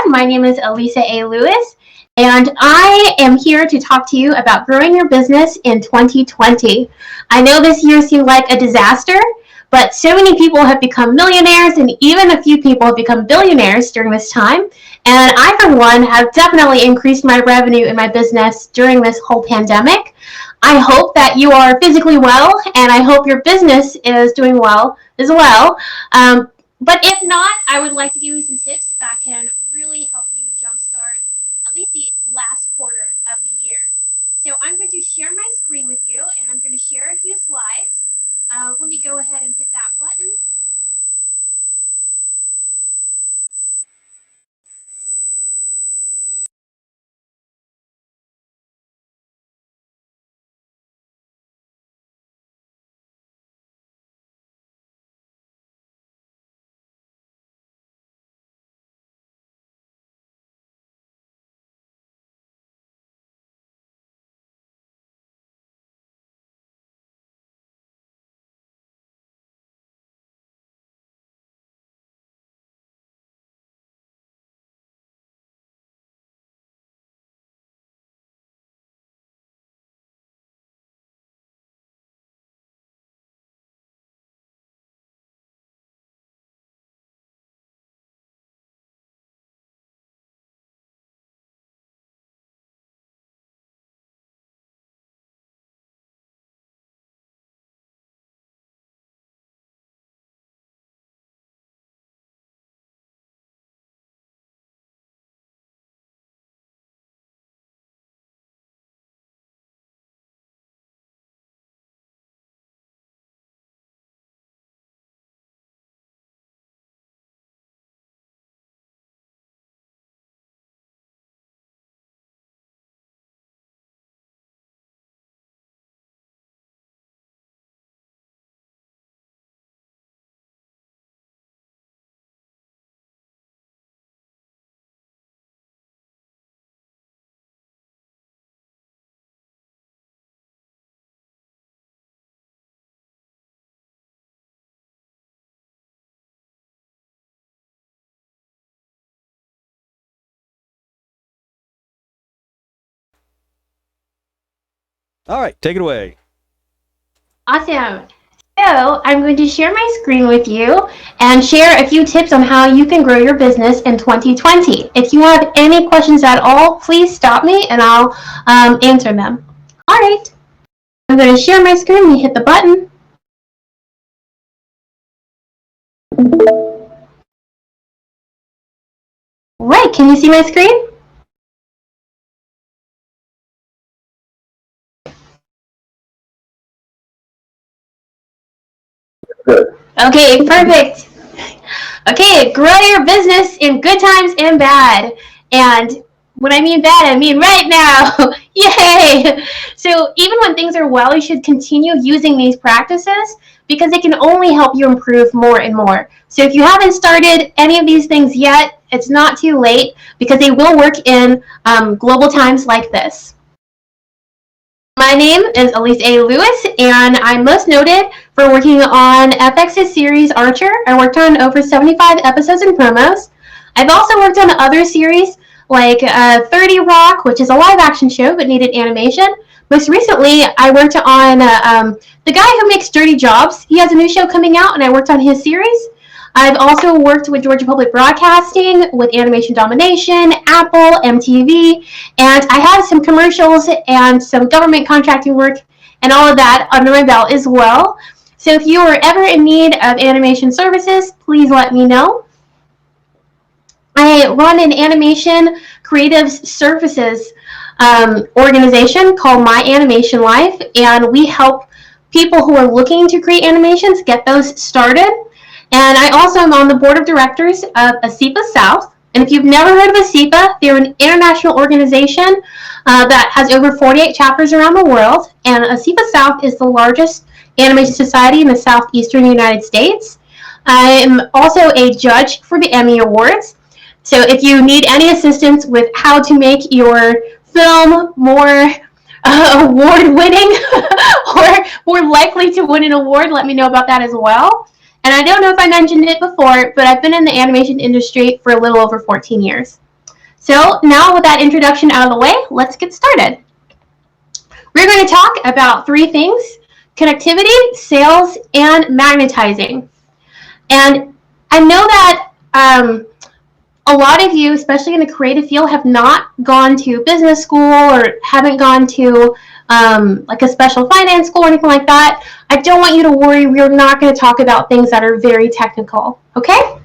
My name is Allyssa A Lewis, and I am here to talk to you about growing your business in 2020. I know this year seemed like a disaster, but so many people have become millionaires, and even a few people have become billionaires during this time. And I, for one, have definitely increased my revenue in my business during this whole pandemic. I hope that you are physically well, and I hope your business is doing well as well. But if not, I would like to give you some tips that can really help you jumpstart at least the last quarter of the year. So I'm going to share my screen with you, and I'm going to share a few slides. Let me go ahead and hit that button. All right, take it away. Awesome. So I'm going to share my screen with you and share a few tips on how you can grow your business in 2020. If you have any questions at all, please stop me and I'll answer them. All right. I'm going to share my screen. You hit the button. Right. Can you see my screen? Good. Okay, perfect. Okay, grow your business in good times and bad. And when I mean bad, I mean right now. Yay! So even when things are well, you should continue using these practices because they can only help you improve more and more. So if you haven't started any of these things yet, it's not too late because they will work in global times like this. My name is Allyssa A Lewis, and I'm most noted for working on FX's series Archer. I worked on over 75 episodes and promos. I've also worked on other series like 30 Rock, which is a live-action show but needed animation. Most recently, I worked on the guy who makes Dirty Jobs. He has a new show coming out, and I worked on his series. I've also worked with Georgia Public Broadcasting, with Animation Domination, Apple, MTV, and I have some commercials and some government contracting work and all of that under my belt as well. So if you are ever in need of animation services, please let me know. I run an animation creative services organization called MyAnimationLife, and we help people who are looking to create animations get those started. And I also am on the board of directors of ASIPA South. And if you've never heard of ASIPA, they're an international organization that has over 48 chapters around the world. And ASIPA South is the largest animation society in the southeastern United States. I'm also a judge for the Emmy Awards. So if you need any assistance with how to make your film more award-winning or more likely to win an award, let me know about that as well. And I don't know if I mentioned it before, but I've been in the animation industry for a little over 14 years. So now with that introduction out of the way, let's get started. We're going to talk about three things: connectivity, sales, and magnetizing. And I know that a lot of you, especially in the creative field, have not gone to business school or haven't gone to like a special finance school or anything like that. I don't want you to worry. We're not going to talk about things that are very technical, okay?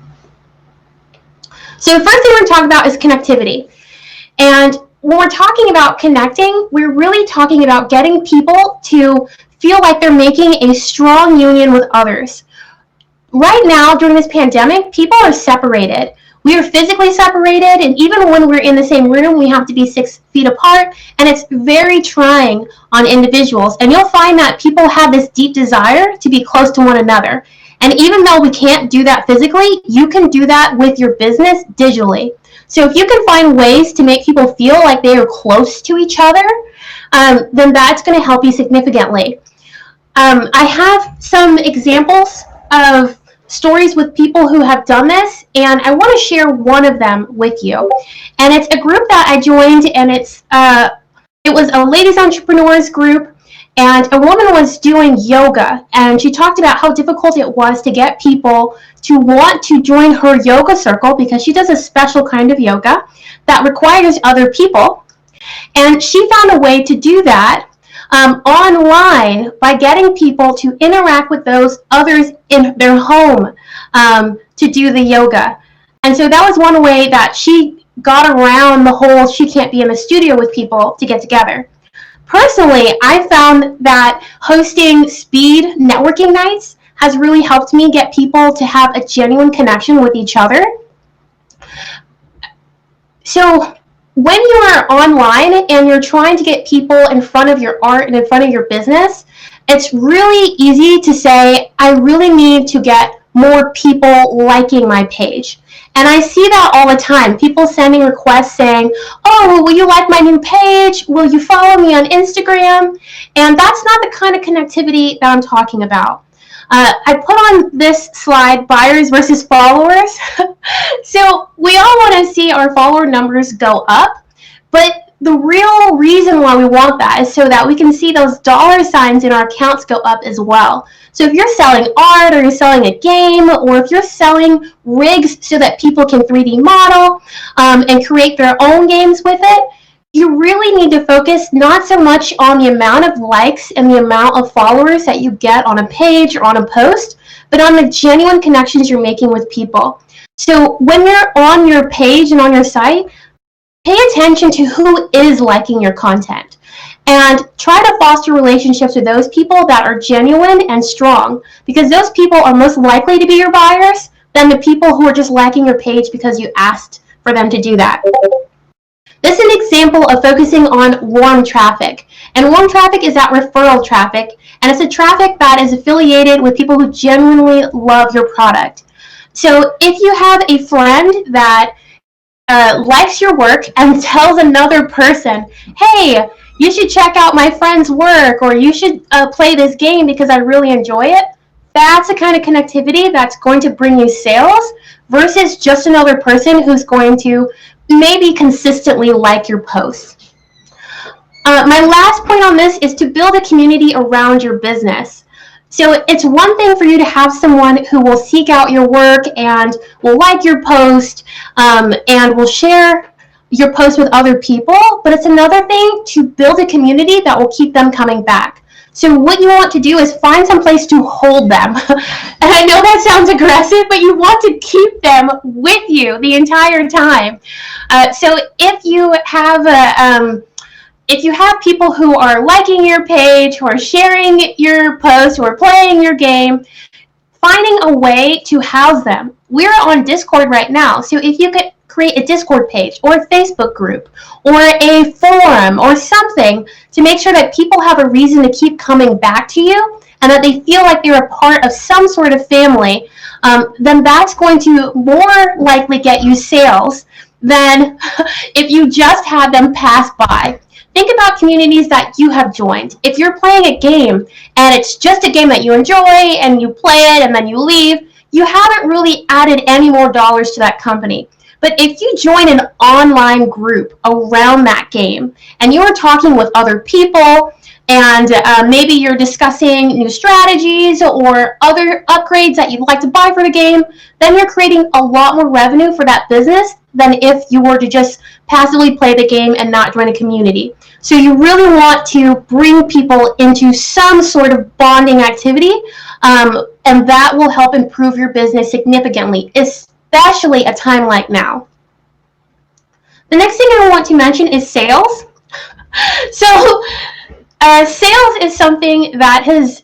So the first thing we're going to talk about is connectivity. And when we're talking about connecting, we're really talking about getting people to feel like they're making a strong union with others. Right now, during this pandemic, people are separated. We are physically separated, and even when we're in the same room, we have to be 6 feet apart, and it's very trying on individuals. And you'll find that people have this deep desire to be close to one another. And even though we can't do that physically, you can do that with your business digitally. So if you can find ways to make people feel like they are close to each other, then that's going to help you significantly. I have some examples of stories with people who have done this, and I want to share one of them with you. And it's a group that I joined, and it was a ladies entrepreneurs group, and a woman was doing yoga, and she talked about how difficult it was to get people to want to join her yoga circle because she does a special kind of yoga that requires other people. And she found a way to do that online by getting people to interact with those others in their home to do the yoga. And so that was one way that she got around the whole she can't be in the studio with people to get together. Personally, I found that hosting speed networking nights has really helped me get people to have a genuine connection with each other. So when you are online and you're trying to get people in front of your art and in front of your business, it's really easy to say, I really need to get more people liking my page. And I see that all the time. People sending requests saying, oh, well, will you like my new page? Will you follow me on Instagram? And that's not the kind of connectivity that I'm talking about. I put on this slide, buyers versus followers. So we all want to see our follower numbers go up, but the real reason why we want that is so that we can see those dollar signs in our accounts go up as well. So if you're selling art, or you're selling a game, or if you're selling rigs so that people can 3D model and create their own games with it, you really need to focus not so much on the amount of likes and the amount of followers that you get on a page or on a post, but on the genuine connections you're making with people. So when you're on your page and on your site, pay attention to who is liking your content and try to foster relationships with those people that are genuine and strong, because those people are most likely to be your buyers than the people who are just liking your page because you asked for them to do that. This is an example of focusing on warm traffic. And warm traffic is that referral traffic, and it's a traffic that is affiliated with people who genuinely love your product. So if you have a friend that likes your work and tells another person, hey, you should check out my friend's work, or you should play this game because I really enjoy it, that's the kind of connectivity that's going to bring you sales versus just another person who's going to maybe consistently like your posts. My last point on this is to build a community around your business. So it's one thing for you to have someone who will seek out your work and will like your post and will share your post with other people, but it's another thing to build a community that will keep them coming back. So what you want to do is find some place to hold them. And I know that sounds aggressive, but you want to keep them with you the entire time. So if you have people who are liking your page, who are sharing your post, who are playing your game, finding a way to house them. We're on Discord right now, so if you could create a Discord page or a Facebook group or a forum or something to make sure that people have a reason to keep coming back to you and that they feel like they're a part of some sort of family, then that's going to more likely get you sales than if you just had them pass by. Think about communities that you have joined. If you're playing a game and it's just a game that you enjoy and you play it and then you leave, you haven't really added any more dollars to that company. But if you join an online group around that game and you're talking with other people, and maybe you're discussing new strategies or other upgrades that you'd like to buy for the game, then you're creating a lot more revenue for that business than if you were to just passively play the game and not join a community. So you really want to bring people into some sort of bonding activity, and that will help improve your business significantly, especially at a time like now. The next thing I want to mention is sales. So sales is something that has,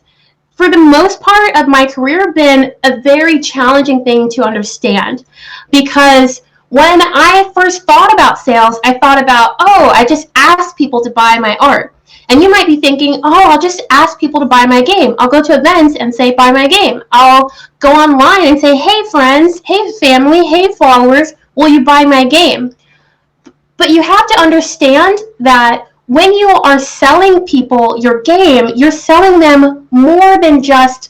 for the most part of my career, been a very challenging thing to understand, because when I first thought about sales, I thought about, I just ask people to buy my art. And you might be thinking, I'll just ask people to buy my game. I'll go to events and say, buy my game. I'll go online and say, hey friends, hey family, hey followers, will you buy my game? But you have to understand that when you are selling people your game, you're selling them more than just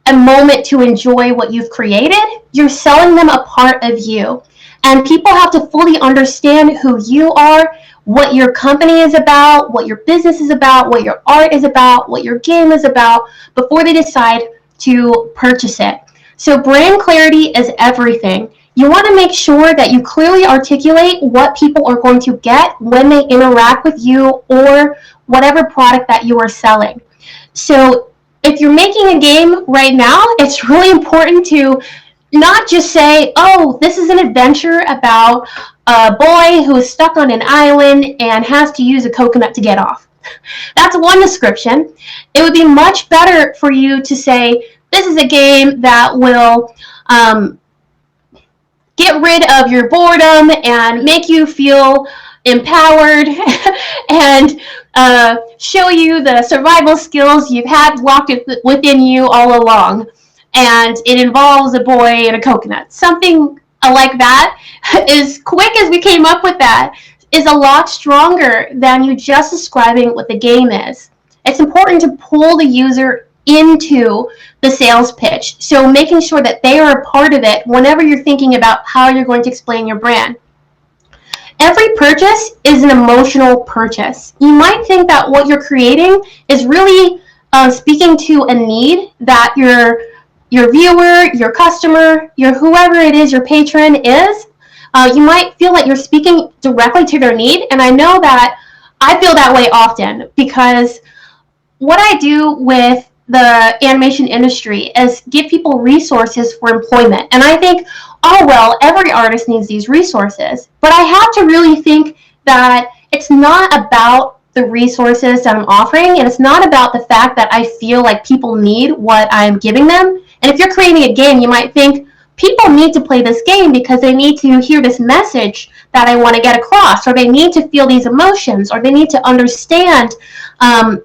a moment to enjoy what you've created. You're selling them a part of you. And people have to fully understand who you are, what your company is about, what your business is about, what your art is about, what your game is about, before they decide to purchase it. So brand clarity is everything. You want to make sure that you clearly articulate what people are going to get when they interact with you or whatever product that you are selling. So if you're making a game right now, it's really important to not just say, this is an adventure about a boy who is stuck on an island and has to use a coconut to get off. That's one description. It would be much better for you to say, this is a game that will get rid of your boredom and make you feel empowered and show you the survival skills you've had locked within you all along. And it involves a boy and a coconut. Something like that, as quick as we came up with that, is a lot stronger than you just describing what the game is. It's important to pull the user into the sales pitch. So making sure that they are a part of it whenever you're thinking about how you're going to explain your brand. Every purchase is an emotional purchase. You might think that what you're creating is really speaking to a need that your viewer, your customer, your whoever it is, your patron is. You might feel like you're speaking directly to their need, and I know that I feel that way often, because what I do with the animation industry is give people resources for employment. And I think, every artist needs these resources. But I have to really think that it's not about the resources that I'm offering, and it's not about the fact that I feel like people need what I'm giving them. And if you're creating a game, you might think, people need to play this game because they need to hear this message that I want to get across, or they need to feel these emotions, or they need to understand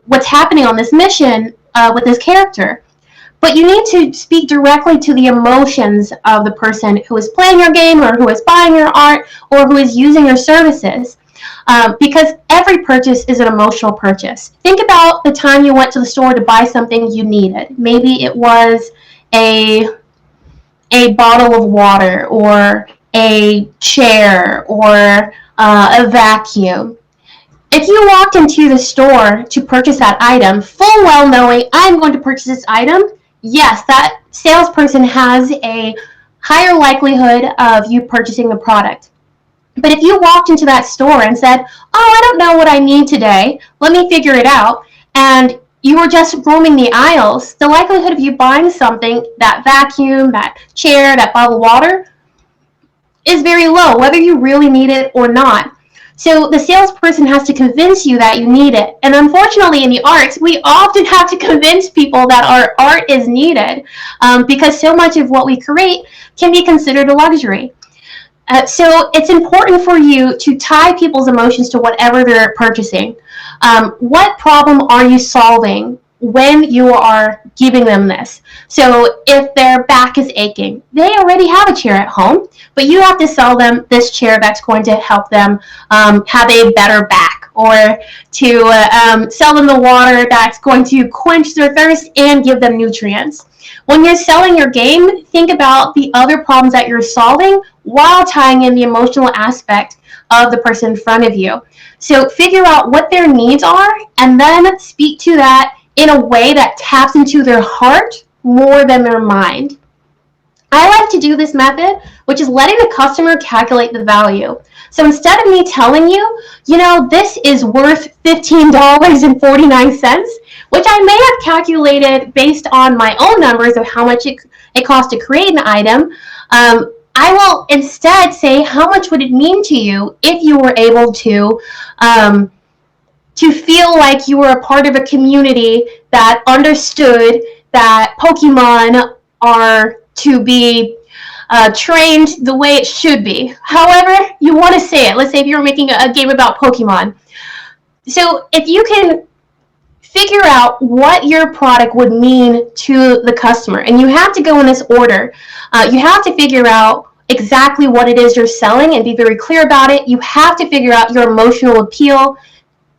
what's happening on this mission with this character. But you need to speak directly to the emotions of the person who is playing your game, or who is buying your art, or who is using your services. Because every purchase is an emotional purchase. Think about the time you went to the store to buy something you needed. Maybe it was a bottle of water, or a chair, or a vacuum. If you walked into the store to purchase that item, full well knowing, I'm going to purchase this item, yes, that salesperson has a higher likelihood of you purchasing the product. But if you walked into that store and said, I don't know what I need today, let me figure it out, and you were just roaming the aisles, the likelihood of you buying something, that vacuum, that chair, that bottle of water, is very low, whether you really need it or not. So the salesperson has to convince you that you need it. And unfortunately in the arts, we often have to convince people that our art is needed, because so much of what we create can be considered a luxury. So it's important for you to tie people's emotions to whatever they're purchasing. What problem are you solving when you are giving them this? So if their back is aching, they already have a chair at home, but you have to sell them this chair that's going to help them have a better back, or to sell them the water that's going to quench their thirst and give them nutrients. When you're selling your game, think about the other problems that you're solving while tying in the emotional aspect of the person in front of you. So figure out what their needs are and then speak to that in a way that taps into their heart more than their mind. I like to do this method, which is letting the customer calculate the value. So instead of me telling you, this is worth $15.49, which I may have calculated based on my own numbers of how much it costs to create an item, I will instead say, how much would it mean to you if you were able to feel like you were a part of a community that understood that Pokemon are to be trained the way it should be. However you want to say it. Let's say if you were making a game about Pokemon. So if you can figure out what your product would mean to the customer, and you have to go in this order. You have to figure out exactly what it is you're selling and be very clear about it. You have to figure out your emotional appeal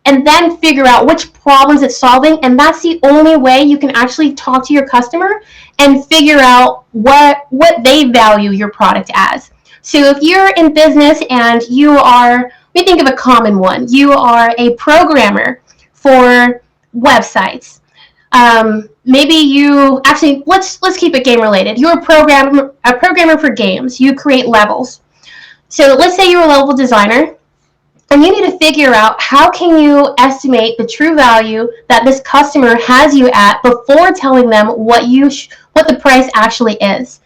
and then figure out which problems it's solving, and that's the only way you can actually talk to your customer and figure out what they value your product as. So if you're in business and you are, let me think of a common one, you are a programmer for websites. Maybe you, actually, let's keep it game related. You're a programmer for games. You create levels. So let's say you're a level designer, and you need to figure out how can you estimate the true value that this customer has you at before telling them what the price actually is.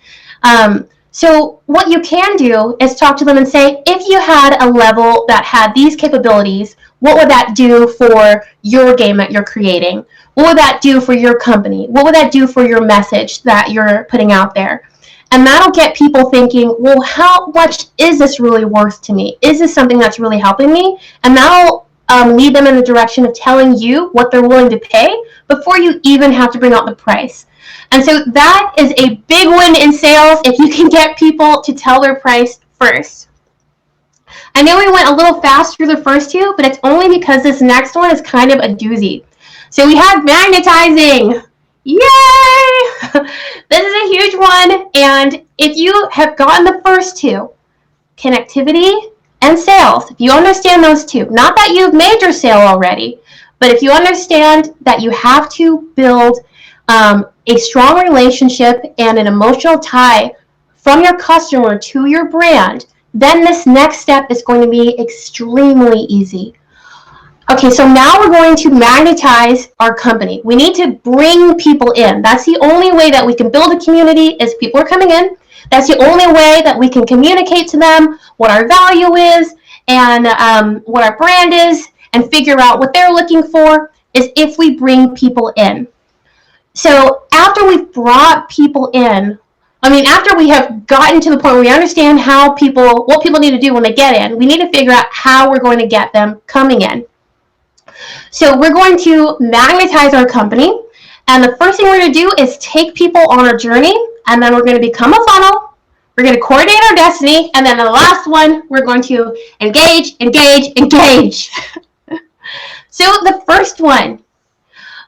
So what you can do is talk to them and say, if you had a level that had these capabilities, what would that do for your game that you're creating? What would that do for your company? What would that do for your message that you're putting out there? And that'll get people thinking, well, how much is this really worth to me? Is this something that's really helping me? And that'll lead them in the direction of telling you what they're willing to pay before you even have to bring out the price. And so that is a big win in sales if you can get people to tell their price first. I know we went a little fast through the first two, but it's only because this next one is kind of a doozy. So we have magnetizing. Yay! This is a huge one, and if you have gotten the first two, connectivity and sales, if you understand those two, not that you've made your sale already, but if you understand that you have to build a strong relationship and an emotional tie from your customer to your brand, then this next step is going to be extremely easy. Okay, so now we're going to magnetize our company. We need to bring people in. That's the only way that we can build a community is people are coming in. That's the only way that we can communicate to them what our value is and what our brand is and figure out what they're looking for is if we bring people in. So after we've brought people in, after we have gotten to the point where we understand what people need to do when they get in, we need to figure out how we're going to get them coming in. So we're going to magnetize our company, and the first thing we're going to do is take people on our journey, and then we're going to become a funnel, we're going to coordinate our destiny, and then the last one, we're going to engage. So the first one,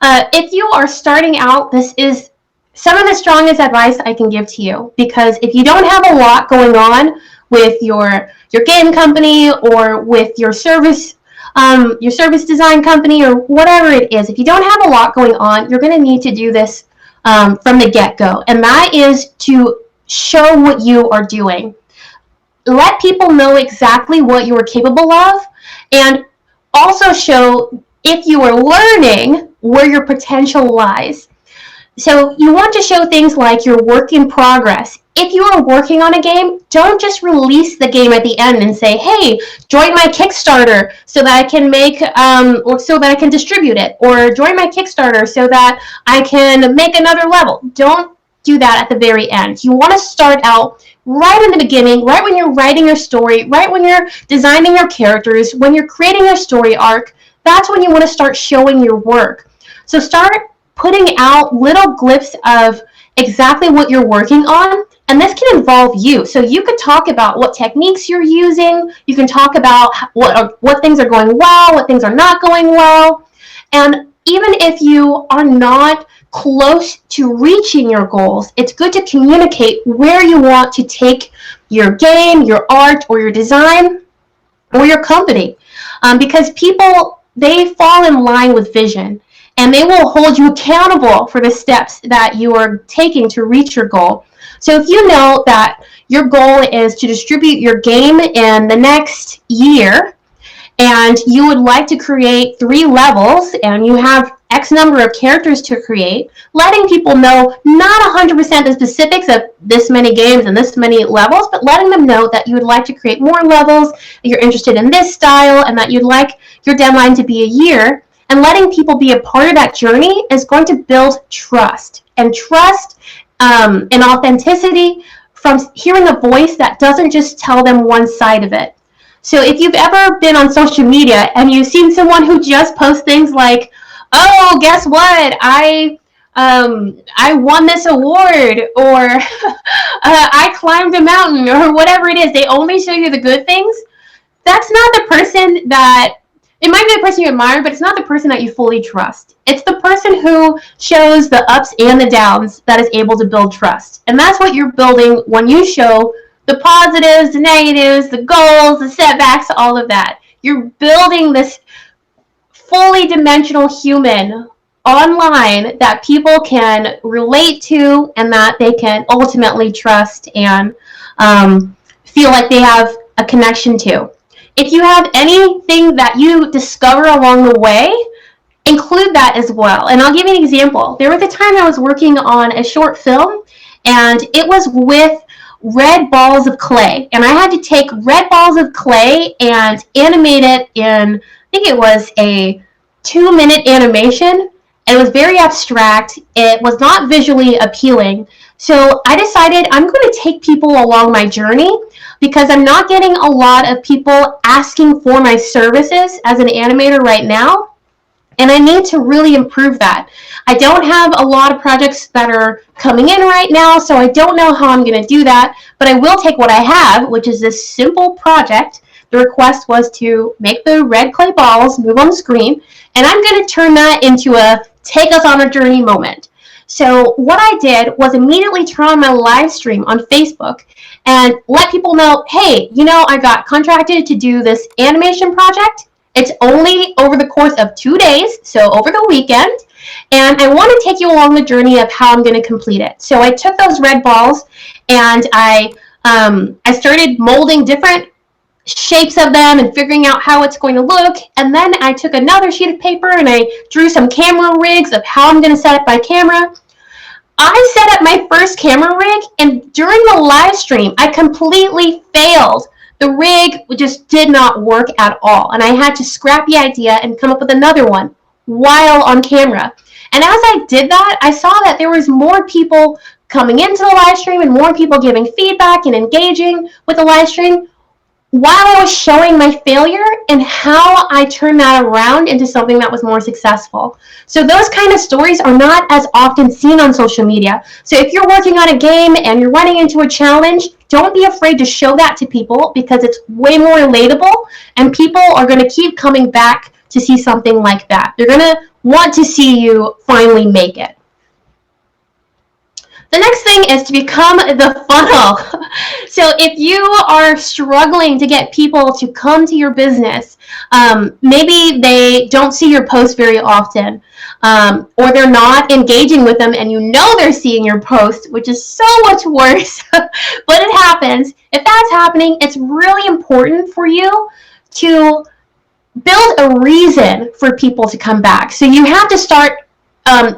if you are starting out, this is some of the strongest advice I can give to you, because if you don't have a lot going on with your game company or with your service design company or whatever it is, if you don't have a lot going on, you're going to need to do this from the get-go. And that is to show what you are doing. Let people know exactly what you are capable of, and also show if you are learning where your potential lies. So you want to show things like your work in progress. If you are working on a game, don't just release the game at the end and say, hey, join my Kickstarter so that I can distribute it, or join my Kickstarter so that I can make another level. Don't do that at the very end. You want to start out right in the beginning, right when you're writing your story, right when you're designing your characters, when you're creating your story arc. That's when you want to start showing your work. So start putting out little glimpses of exactly what you're working on, and this can involve you. So you could talk about what techniques you're using, you can talk about what things are going well, what things are not going well, and even if you are not close to reaching your goals, it's good to communicate where you want to take your game, your art, or your design, or your company. Because people, they fall in line with vision, and they will hold you accountable for the steps that you are taking to reach your goal. So if you know that your goal is to distribute your game in the next year, and you would like to create 3 levels, and you have X number of characters to create, letting people know not 100% the specifics of this many games and this many levels, but letting them know that you would like to create more levels, that you're interested in this style, and that you'd like your deadline to be a year, and letting people be a part of that journey is going to build trust. And trust and authenticity from hearing a voice that doesn't just tell them one side of it. So if you've ever been on social media and you've seen someone who just posts things like, oh, guess what? I won this award, or I climbed a mountain, or whatever it is. They only show you the good things. That's not the person that, it might be the person you admire, but it's not the person that you fully trust. It's the person who shows the ups and the downs that is able to build trust. And that's what you're building when you show the positives, the negatives, the goals, the setbacks, all of that. You're building this fully dimensional human online that people can relate to and that they can ultimately trust and feel like they have a connection to. If you have anything that you discover along the way, include that as well. And I'll give you an example. There was a time I was working on a short film, and it was with red balls of clay. And I had to take red balls of clay and animate it in, I think it was a 2-minute animation. It was very abstract. It was not visually appealing. So I decided I'm going to take people along my journey, because I'm not getting a lot of people asking for my services as an animator right now. And I need to really improve that. I don't have a lot of projects that are coming in right now, so I don't know how I'm going to do that. But I will take what I have, which is this simple project. The request was to make the red clay balls move on the screen, and I'm going to turn that into a take us on a journey moment. So what I did was immediately turn on my live stream on Facebook and let people know, hey, you know, I got contracted to do this animation project. It's only over the course of 2 days, so over the weekend, and I want to take you along the journey of how I'm going to complete it. So I took those red balls and I started molding different shapes of them and figuring out how it's going to look, and then I took another sheet of paper and I drew some camera rigs of how I'm going to set up my camera. I set up my first camera rig, and during the live stream, I completely failed. The rig just did not work at all, and I had to scrap the idea and come up with another one while on camera. And as I did that, I saw that there was more people coming into the live stream and more people giving feedback and engaging with the live stream while I was showing my failure and how I turned that around into something that was more successful. So those kind of stories are not as often seen on social media. So if you're working on a game and you're running into a challenge, don't be afraid to show that to people, because it's way more relatable and people are going to keep coming back to see something like that. They're going to want to see you finally make it. The next thing is to become the funnel. So if you are struggling to get people to come to your business, maybe they don't see your posts very often, or they're not engaging with them and you know they're seeing your post, which is so much worse, but it happens. If that's happening, it's really important for you to build a reason for people to come back. So you have to start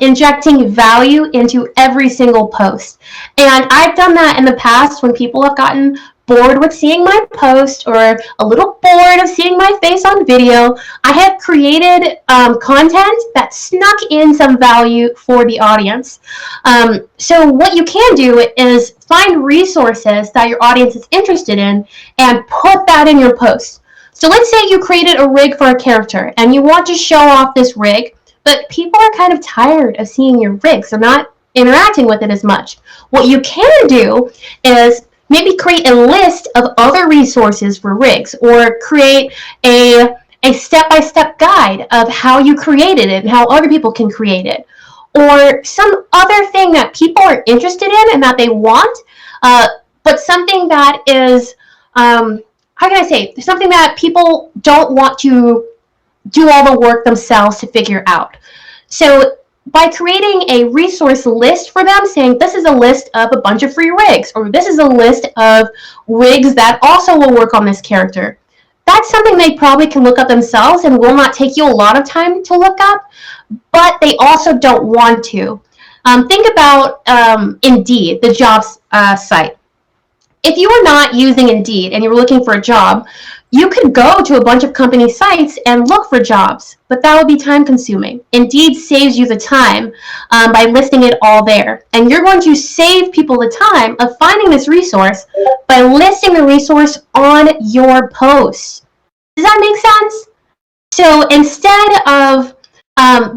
injecting value into every single post. And I've done that in the past when people have gotten bored with seeing my post or a little bored of seeing my face on video. I have created content that snuck in some value for the audience. So what you can do is find resources that your audience is interested in and put that in your post. So let's say you created a rig for a character and you want to show off this rig, but people are kind of tired of seeing your rigs. They're not interacting with it as much. What you can do is maybe create a list of other resources for rigs, or create a step-by-step guide of how you created it and how other people can create it. or some other thing that people are interested in and that they want, but something that is, how can I say, something that people don't want to do all the work themselves to figure out. So by creating a resource list for them, saying this is a list of a bunch of free rigs, or this is a list of rigs that also will work on this character, that's something they probably can look up themselves and will not take you a lot of time to look up, but they also don't want to. Think about Indeed, the jobs site. If you are not using Indeed and you're looking for a job, you could go to a bunch of company sites and look for jobs, but that would be time consuming. Indeed saves you the time by listing it all there. And you're going to save people the time of finding this resource by listing the resource on your post. Does that make sense? So instead of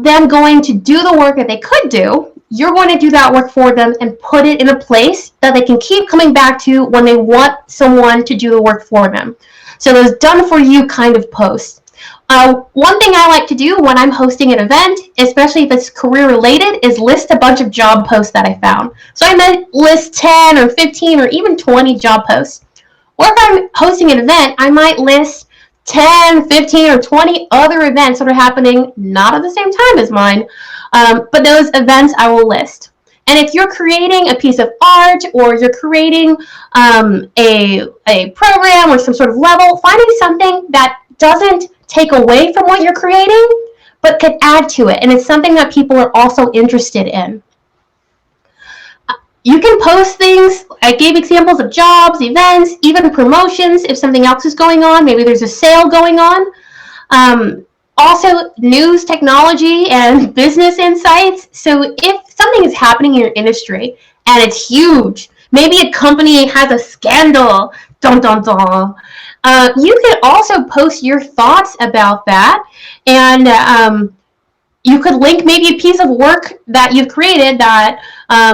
them going to do the work that they could do, you're going to do that work for them and put it in a place that they can keep coming back to when they want someone to do the work for them. So those done for you kind of posts. One thing I like to do when I'm hosting an event, especially if it's career related, is list a bunch of job posts that I found. So I might list 10 or 15 or even 20 job posts. Or if I'm hosting an event, I might list 10, 15, or 20 other events that are happening not at the same time as mine, but those events I will list. And if you're creating a piece of art or you're creating a program or some sort of level, finding something that doesn't take away from what you're creating, but could add to it. And it's something that people are also interested in. You can post things. I gave examples of jobs, events, even promotions if something else is going on. Maybe there's a sale going on. Also, news, technology, and business insights. So if something is happening in your industry and it's huge, maybe a company has a scandal, dun dun dun, you could also post your thoughts about that, and you could link maybe a piece of work that you've created that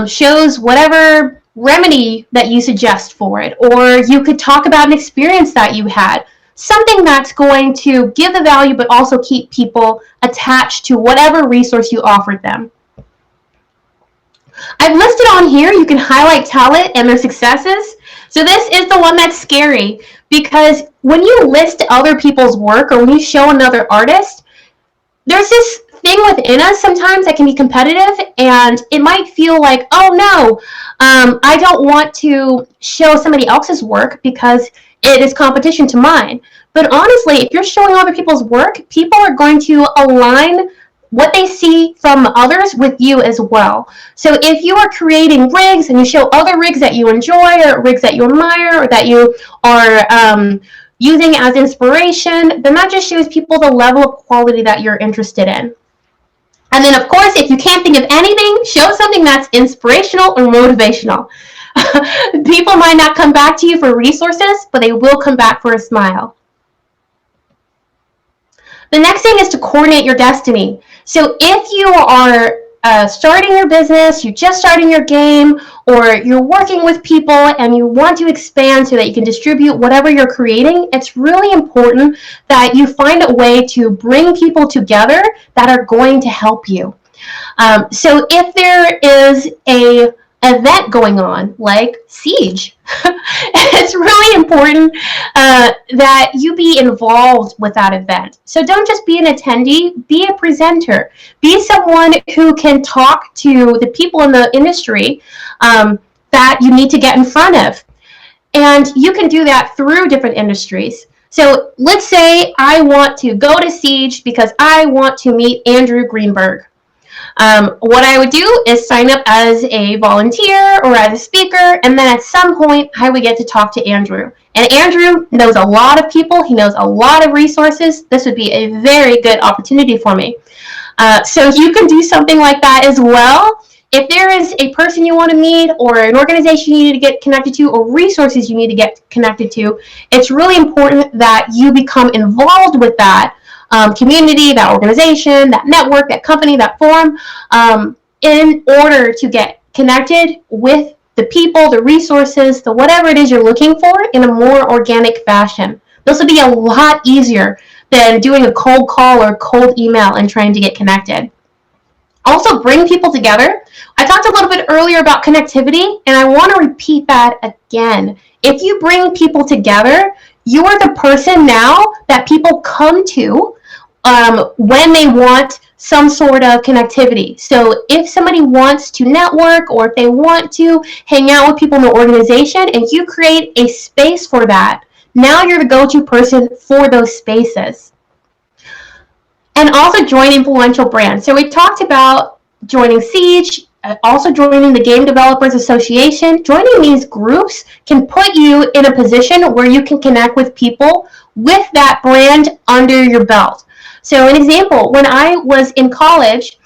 shows whatever remedy that you suggest for it, or you could talk about an experience that you had. Something that's going to give the value but also keep people attached to whatever resource you offered them. I've listed on here, you can highlight talent and their successes. So this is the one that's scary, because when you list other people's work or when you show another artist, there's this thing within us sometimes that can be competitive, and it might feel like, oh no, I don't want to show somebody else's work because it is competition to mine. But honestly, if you're showing other people's work, people are going to align what they see from others with you as well. So if you are creating rigs and you show other rigs that you enjoy or rigs that you admire or that you are using as inspiration, then that just shows people the level of quality that you're interested in. And then, of course, if you can't think of anything, show something that's inspirational or motivational. People might not come back to you for resources, but they will come back for a smile. The next thing is to coordinate your destiny. So if you are starting your business, you're just starting your game, or you're working with people and you want to expand so that you can distribute whatever you're creating, it's really important that you find a way to bring people together that are going to help you. So if there is an event going on, like Siege, it's really important that you be involved with that event. So don't just be an attendee, be a presenter. Be someone who can talk to the people in the industry that you need to get in front of. And you can do that through different industries. So let's say I want to go to Siege because I want to meet Andrew Greenberg. What I would do is sign up as a volunteer or as a speaker, and then at some point I would get to talk to Andrew. And Andrew knows a lot of people. He knows a lot of resources. This would be a very good opportunity for me. So you can do something like that as well. If there is a person you want to meet or an organization you need to get connected to or resources you need to get connected to, it's really important that you become involved with that community, that organization, that network, that company, that forum, in order to get connected with the people, the resources, the whatever it is you're looking for in a more organic fashion. This will be a lot easier than doing a cold call or cold email and trying to get connected. Also, bring people together. I talked a little bit earlier about connectivity, and I want to repeat that again. If you bring people together, you are the person now that people come to when they want some sort of connectivity. So if somebody wants to network, or if they want to hang out with people in the organization, and you create a space for that, now you're the go-to person for those spaces. And also join influential brands. So we talked about joining Siege, also joining the Game Developers Association. Joining these groups can put you in a position where you can connect with people with that brand under your belt. So an example, when I was in college,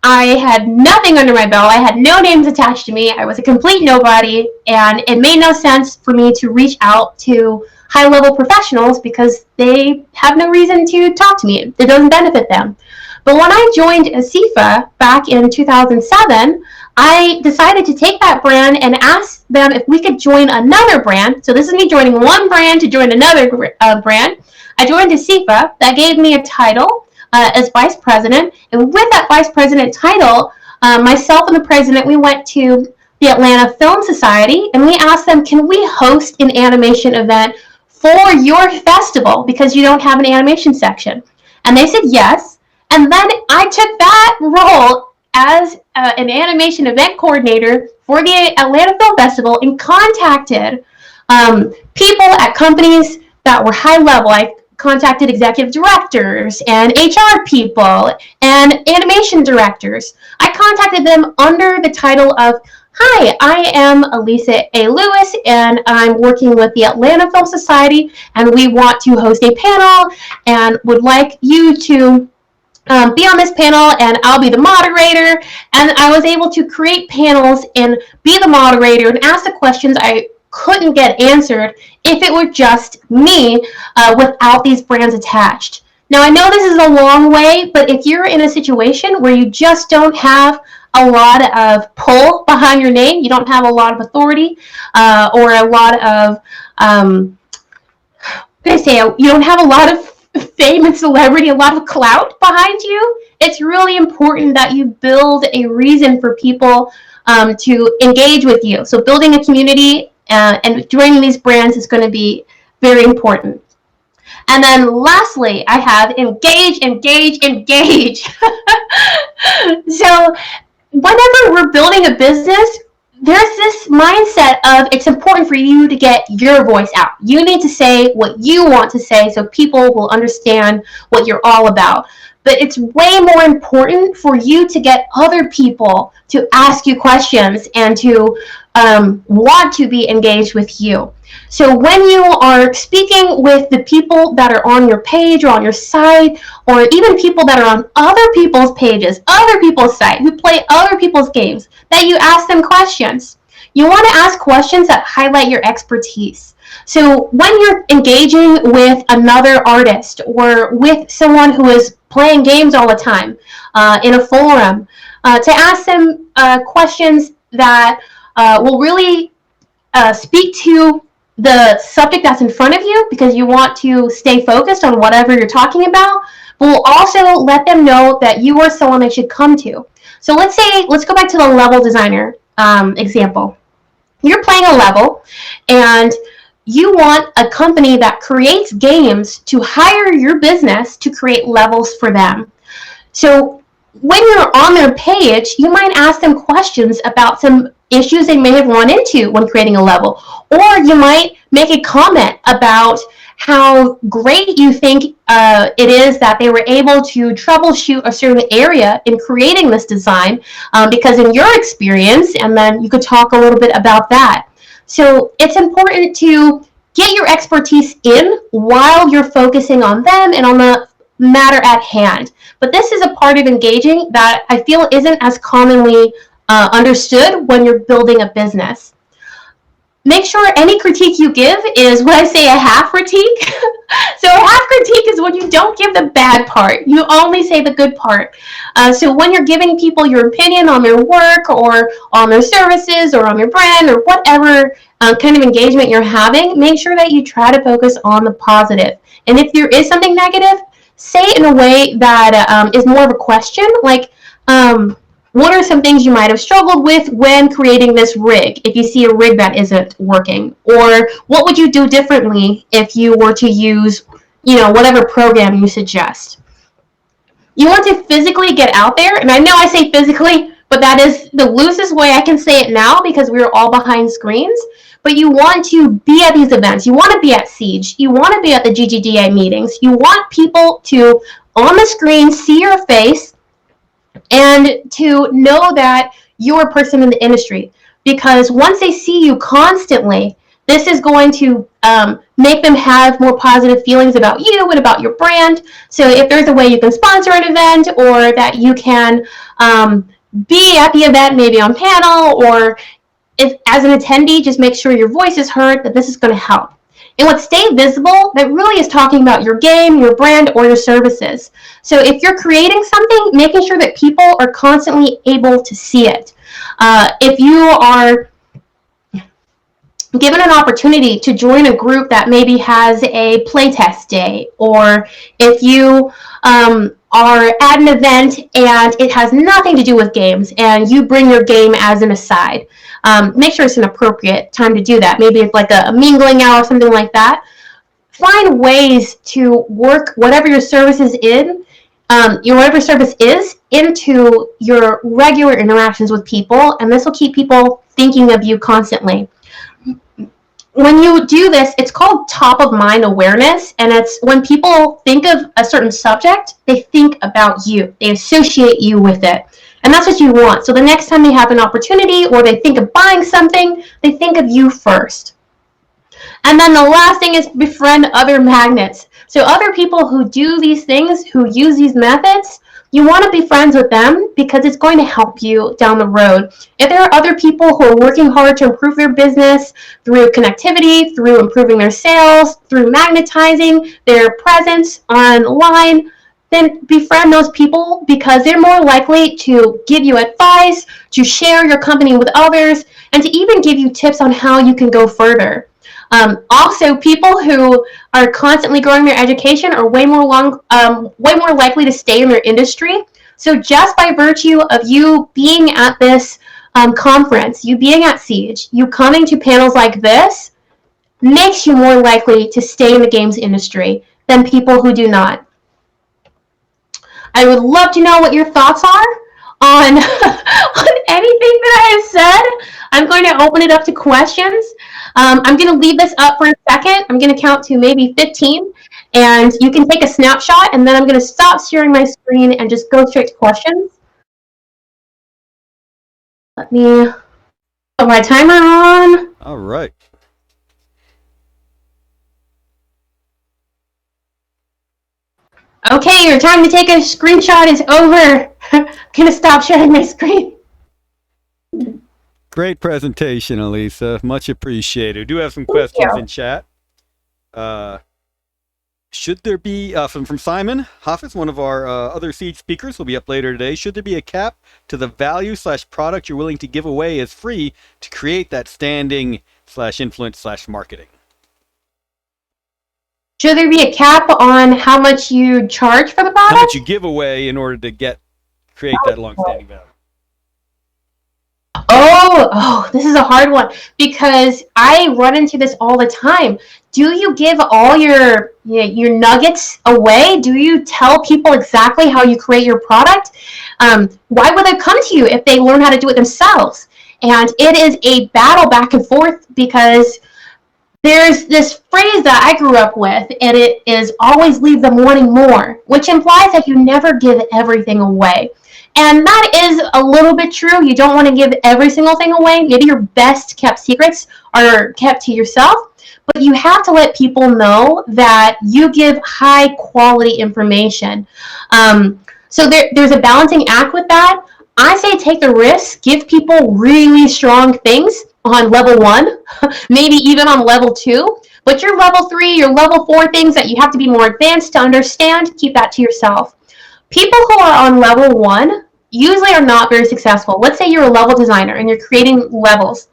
I had nothing under my belt. I had no names attached to me. I was a complete nobody, and it made no sense for me to reach out to high-level professionals because they have no reason to talk to me. It doesn't benefit them. But when I joined ASIFA back in 2007, I decided to take that brand and ask them if we could join another brand. So this is me joining one brand to join another brand. I joined ASIFA. That gave me a title as vice president. And with that vice president title, myself and the president, we went to the Atlanta Film Society, and we asked them, can we host an animation event for your festival because you don't have an animation section? And they said yes. And then I took that role as an animation event coordinator for the Atlanta Film Festival and contacted people at companies that were high level. I contacted executive directors and HR people and animation directors. I contacted them under the title of, hi, I am Allyssa A Lewis, and I'm working with the Atlanta Film Society, and we want to host a panel and would like you to be on this panel, and I'll be the moderator. And I was able to create panels and be the moderator and ask the questions I couldn't get answered if it were just me without these brands attached. Now, I know this is a long way, but if you're in a situation where you just don't have a lot of pull behind your name, you don't have a lot of authority, or a lot of, you don't have a lot of fame and celebrity, a lot of clout behind you, it's really important that you build a reason for people to engage with you. So building a community and joining these brands is going to be very important. And then lastly, I have engage, engage, engage. So whenever we're building a business, there's this mindset of it's important for you to get your voice out. You need to say what you want to say so people will understand what you're all about. But it's way more important for you to get other people to ask you questions and to want to be engaged with you. So when you are speaking with the people that are on your page or on your site, or even people that are on other people's pages, other people's site, who play other people's games, that you ask them questions. You want to ask questions that highlight your expertise. So when you're engaging with another artist or with someone who is playing games all the time in a forum, to ask them questions that will really speak to the subject that's in front of you, because you want to stay focused on whatever you're talking about, but will also let them know that you are someone they should come to. So let's go back to the level designer example. You're playing a level, and you want a company that creates games to hire your business to create levels for them. So when you're on their page, you might ask them questions about some issues they may have run into when creating a level. Or you might make a comment about how great you think it is that they were able to troubleshoot a certain area in creating this design, because in your experience, and then you could talk a little bit about that. So it's important to get your expertise in while you're focusing on them and on the matter at hand. But this is a part of engaging that I feel isn't as commonly understood when you're building a business. Make sure any critique you give is what I say, a half critique. So a half critique is when you don't give the bad part. You only say the good part. So when you're giving people your opinion on their work or on their services or on your brand or whatever kind of engagement you're having, make sure that you try to focus on the positive. And if there is something negative, say it in a way that is more of a question, like, what are some things you might have struggled with when creating this rig, if you see a rig that isn't working? Or what would you do differently if you were to use, whatever program you suggest? You want to physically get out there, and I know I say physically, but that is the loosest way I can say it now because we're all behind screens. But you want to be at these events. You want to be at Siege. You want to be at the GGDA meetings. You want people to, on the screen, see your face and to know that you're a person in the industry. Because once they see you constantly, this is going to make them have more positive feelings about you and about your brand. So if there's a way you can sponsor an event, or that you can be at the event, maybe on panel, or if as an attendee, just make sure your voice is heard, that this is going to help. And with Stay Visible, that really is talking about your game, your brand, or your services. So if you're creating something, making sure that people are constantly able to see it. If you are given an opportunity to join a group that maybe has a playtest day, or if you are at an event and it has nothing to do with games and you bring your game as an aside, make sure it's an appropriate time to do that. Maybe it's like a mingling hour or something like that. Find ways to work whatever your service is whatever service is into your regular interactions with people, and this will keep people thinking of you constantly. When you do this, it's called top of mind awareness, and it's when people think of a certain subject, they think about you. They associate you with it. And that's what you want. So the next time they have an opportunity or they think of buying something, they think of you first. And then the last thing is befriend other magnets. So other people who do these things, who use these methods, you want to be friends with them because it's going to help you down the road. If there are other people who are working hard to improve their business through connectivity, through improving their sales, through magnetizing their presence online, then befriend those people because they're more likely to give you advice, to share your company with others, and to even give you tips on how you can go further. Also, people who are constantly growing their education are way more likely to stay in their industry. So just by virtue of you being at this conference, you being at Siege, you coming to panels like this, makes you more likely to stay in the games industry than people who do not. I would love to know what your thoughts are on, on anything that I have said. I'm going to open it up to questions. I'm going to leave this up for a second. I'm going to count to maybe 15, and you can take a snapshot, and then I'm going to stop sharing my screen and just go straight to questions. Let me put my timer on. All right. Okay, your time to take a screenshot is over. I'm going to stop sharing my screen. Great presentation, Allyssa. Much appreciated. We do have some questions in chat. Should there be, from Simon Hoffitz, one of our other Siege speakers, will be up later today, should there be a cap to the value/product you're willing to give away as free to create that standing/influence/marketing? Should there be a cap on how much you charge for the product? How much you give away in order to create that long-standing value? Oh, this is a hard one because I run into this all the time. Do you give all your nuggets away? Do you tell people exactly how you create your product? Why would they come to you if they learn how to do it themselves? And it is a battle back and forth because there's this phrase that I grew up with, and it is always leave them wanting more, which implies that you never give everything away. And that is a little bit true. You don't want to give every single thing away. Maybe your best kept secrets are kept to yourself, but you have to let people know that you give high quality information. So there's a balancing act with that. I say take the risk, give people really strong things on level 1, maybe even on level 2, but your level 3, your level 4 things that you have to be more advanced to understand, keep that to yourself. People who are on level 1 usually are not very successful. Let's say you're a level designer and you're creating levels.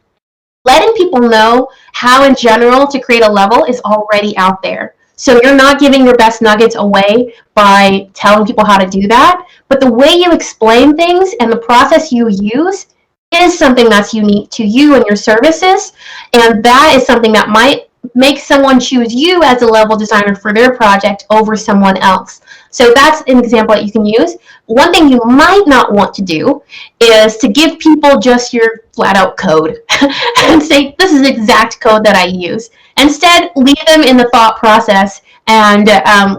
Letting people know how in general to create a level is already out there. So you're not giving your best nuggets away by telling people how to do that, but the way you explain things and the process you use is something that's unique to you and your services, and that is something that might make someone choose you as a level designer for their project over someone else. So that's an example that you can use. One thing you might not want to do is to give people just your flat out code and say, this is exact code that I use. Instead, leave them in the thought process and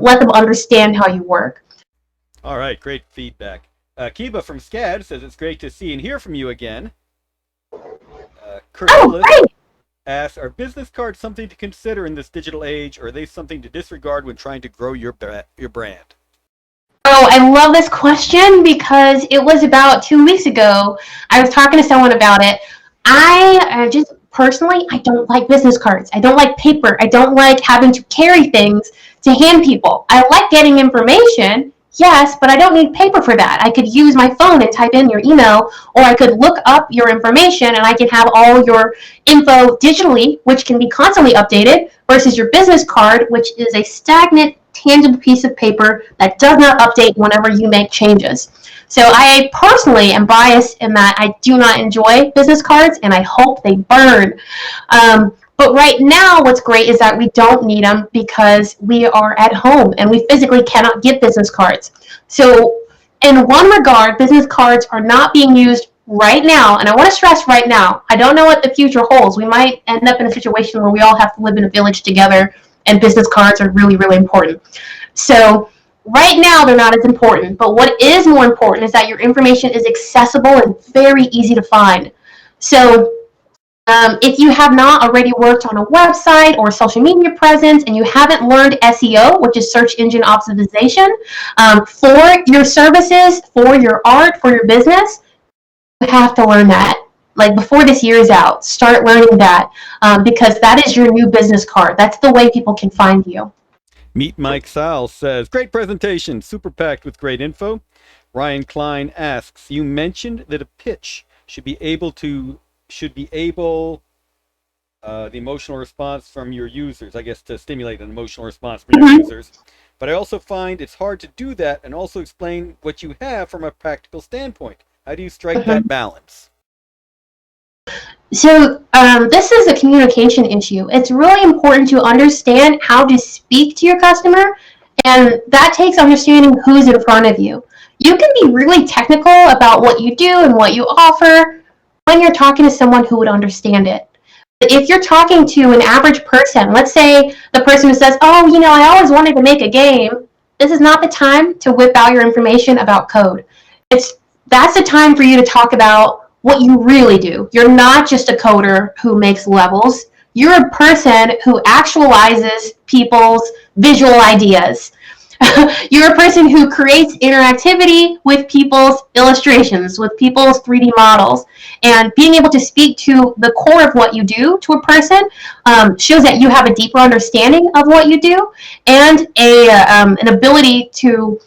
let them understand how you work. All right, great feedback. Kiba from SCAD says it's great to see and hear from you again. Great. Asks, are business cards something to consider in this digital age, or are they something to disregard when trying to grow your brand? Oh, I love this question because it was about 2 weeks ago. I was talking to someone about it. I just personally, I don't like business cards. I don't like paper. I don't like having to carry things to hand people. I like getting information, yes, but I don't need paper for that. I could use my phone and type in your email, or I could look up your information and I can have all your info digitally, which can be constantly updated, versus your business card, which is a stagnant, tangible piece of paper that does not update whenever you make changes. So I personally am biased in that I do not enjoy business cards and I hope they burn. But right now, what's great is that we don't need them because we are at home and we physically cannot get business cards. So in one regard, business cards are not being used right now, and I want to stress right now, I don't know what the future holds. We might end up in a situation where we all have to live in a village together and business cards are really, really important. So right now, they're not as important, but what is more important is that your information is accessible and very easy to find. So if you have not already worked on a website or social media presence and you haven't learned SEO, which is search engine optimization, for your services, for your art, for your business, you have to learn that. Like before this year is out, start learning that because that is your new business card. That's the way people can find you. Meet Mike Sal says, great presentation, super packed with great info. Ryan Klein asks, you mentioned that a pitch should be able the emotional response from your users, I guess to stimulate an emotional response from your users. But I also find it's hard to do that and also explain what you have from a practical standpoint. How do you strike that balance? So this is a communication issue. It's really important to understand how to speak to your customer, and that takes understanding who's in front of you. You can be really technical about what you do and what you offer when you're talking to someone who would understand it. But if you're talking to an average person, let's say the person who says, oh, I always wanted to make a game, this is not the time to whip out your information about code. That's the time for you to talk about what you really do. You're not just a coder who makes levels. You're a person who actualizes people's visual ideas. You're a person who creates interactivity with people's illustrations, with people's 3D models. And being able to speak to the core of what you do to a person shows that you have a deeper understanding of what you do and an ability to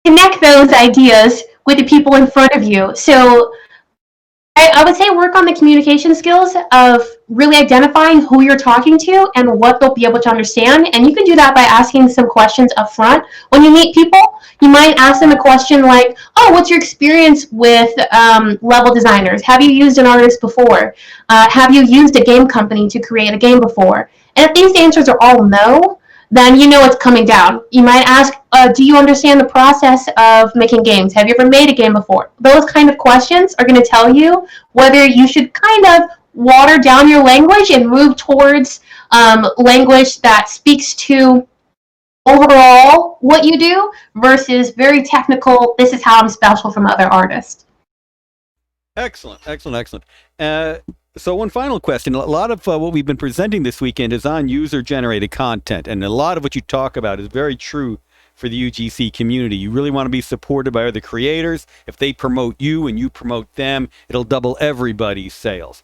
connect those ideas with the people in front of you. So I would say work on the communication skills of really identifying who you're talking to and what they'll be able to understand. And you can do that by asking some questions up front. When you meet people, you might ask them a question like, oh, what's your experience with level designers? Have you used an artist before? Have you used a game company to create a game before? And if these answers are all no, then you know it's coming down. You might ask, do you understand the process of making games? Have you ever made a game before? Those kind of questions are going to tell you whether you should kind of water down your language and move towards language that speaks to overall what you do versus very technical, this is how I'm special from other artists. Excellent. So one final question. A lot of what we've been presenting this weekend is on user-generated content, and a lot of what you talk about is very true for the UGC community. You really want to be supported by other creators. If they promote you and you promote them, it'll double everybody's sales.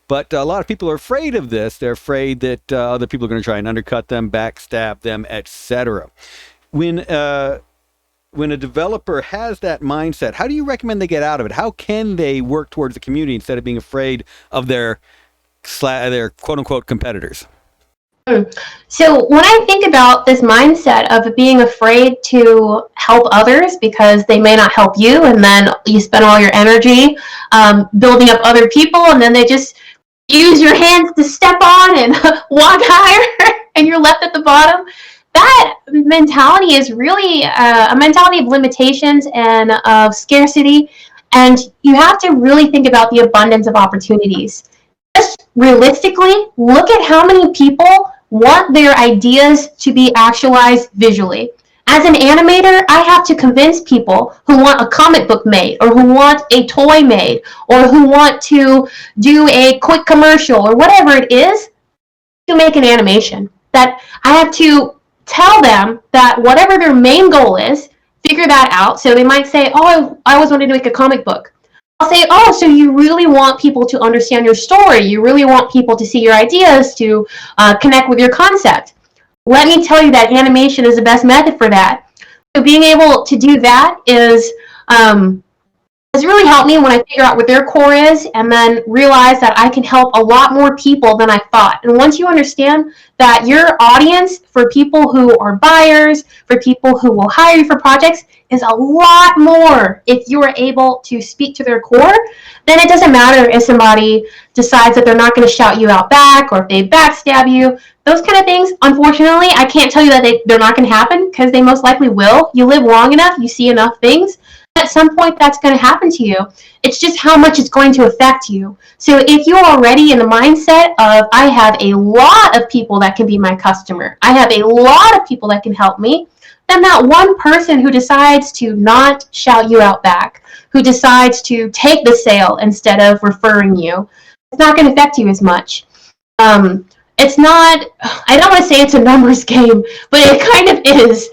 But a lot of people are afraid of this. They're afraid that other people are going to try and undercut them, backstab them, etc. When a developer has that mindset, how do you recommend they get out of it? How can they work towards the community instead of being afraid of their quote-unquote competitors? So when I think about this mindset of being afraid to help others because they may not help you, and then you spend all your energy building up other people, and then they just use your hands to step on and walk higher, and you're left at the bottom. That mentality is really a mentality of limitations and of scarcity, and you have to really think about the abundance of opportunities. Just realistically, look at how many people want their ideas to be actualized visually. As an animator, I have to convince people who want a comic book made, or who want a toy made, or who want to do a quick commercial, or whatever it is, to make an animation. That I have to tell them that whatever their main goal is, figure that out. So they might say, oh, I always wanted to make a comic book. I'll say, oh, so you really want people to understand your story. You really want people to see your ideas, to connect with your concept. Let me tell you that animation is the best method for that. So being able to do that has really helped me when I figure out what their core is, and then realize that I can help a lot more people than I thought. And once you understand that your audience for people who are buyers, for people who will hire you for projects, is a lot more if you are able to speak to their core, then it doesn't matter if somebody decides that they're not going to shout you out back, or if they backstab you. Those kind of things, unfortunately, I can't tell you that they're not going to happen, because they most likely will. You live long enough, you see enough things. At some point, that's going to happen to you. It's just how much it's going to affect you. So if you're already in the mindset of, I have a lot of people that can be my customer, I have a lot of people that can help me, then that one person who decides to not shout you out back, who decides to take the sale instead of referring you, it's not going to affect you as much. It's not, I don't want to say it's a numbers game, but it kind of is.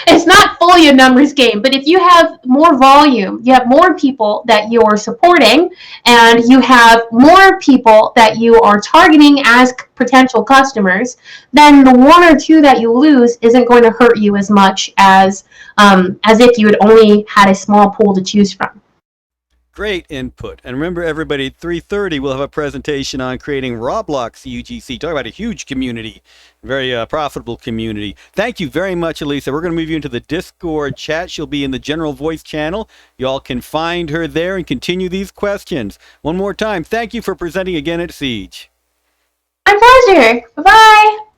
It's not fully a numbers game, but if you have more volume, you have more people that you're supporting, and you have more people that you are targeting as potential customers, then the one or two that you lose isn't going to hurt you as much as if you had only had a small pool to choose from. Great input. And remember, everybody, at 3:30, we'll have a presentation on creating Roblox UGC. Talk about a huge community, very profitable community. Thank you very much, Allyssa. We're going to move you into the Discord chat. She'll be in the general voice channel. You all can find her there and continue these questions. One more time, thank you for presenting again at Siege. My pleasure. Bye-bye.